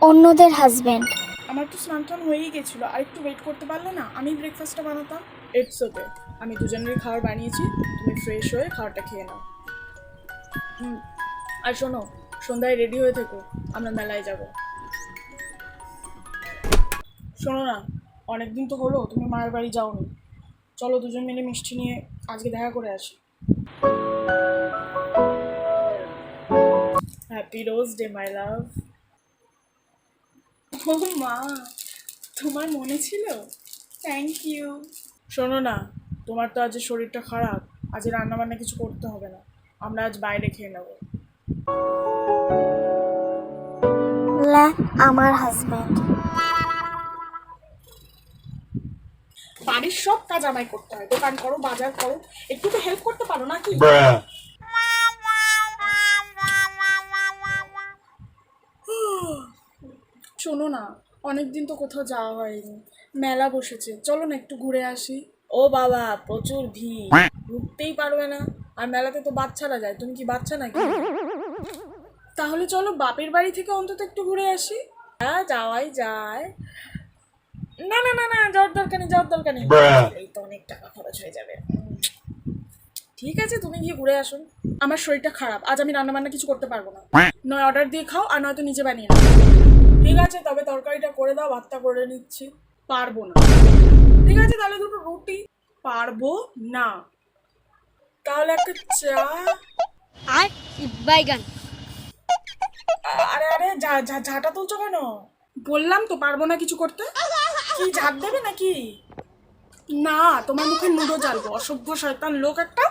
অন্যদের হাজবেন্ড। আমার তো স্নান টান হয়েই গেছিলো, আর একটু ওয়েট করতে পারলে না? আমি ব্রেকফাস্টটা বানাতাম। ইটস ওকে, আমি দুজনেরই খাবার বানিয়েছি, তুমি ফ্রেশ হয়ে খাবারটা খেয়ে নাও। আর শোনো, সন্ধ্যায় রেডি হয়ে থেকো, আমরা মেলায় যাব। শোনো না, অনেকদিন তো হলো তুমি মায়ের বাড়ি যাওনি, চলো দুজন মিলে মিষ্টি নিয়ে আজকে দেখা করে আসি। হ্যাপি রোজ ডে মাই লাভ। ও মা, তোমার মনে ছিল? Thank you. শোনো না, তোমার তো আজ শরীরটা খারাপ, আজ রান্নাবান্না কিছু করতে হবে না, আমরা আজ বাইরে খেয়ে নেবো। আমার হাজবেন্ড। বাড়ির সব কাজ আমায় করতে হয়, দোকান করো, বাজার করো, একটু তো হেল্প করতে পারো নাকি? শোনো না, অনেকদিন তো কোথাও যাওয়া হয়নি, মেলা বসেছে, চলো না একটু ঘুরে আসি। ও বাবা, প্রচুর ভিড়, ঢুকতেই পারবে না, আর মেলাতে তো বাচ্চারা যায়, তুমি কি বাচ্চা নাকি? তাহলে চলো বাপের বাড়ি থেকে অন্তত একটু ঘুরে আসি। হ্যাঁ, যাওয়াই যায়। না না না না, যাওয়ার দরকার নেই, যাওয়ার দরকার নেই, এই তো অনেক টাকা খরচ হয়ে যাবে। ঠিক আছে, তুমি গিয়ে ঘুরে আসো। আমার শরীরটা খারাপ, আজ আমি রান্না বান্না কিছু করতে পারবো না, নয় অর্ডার দিয়ে খাও, আর নয়তো নিজে বানিয়ে নাও। ঠিক আছে, তবে তরকারিটা করে দাও, ভাতটা করে নিচ্ছি। পারবো না। ঠিক আছে, তাহলে দুটো রুটি। পারবো না। তাহলে একটা চা। আর বাইগান। আরে আরে, ঝাঁটা তুলছো কেন? বললাম তো পারবো না কিছু করতে। কি ঝাঁট দেবে নাকি? না, তোমার মুখে নুডো জ্বালবো, অসভ্য শয়তান লোক একটা।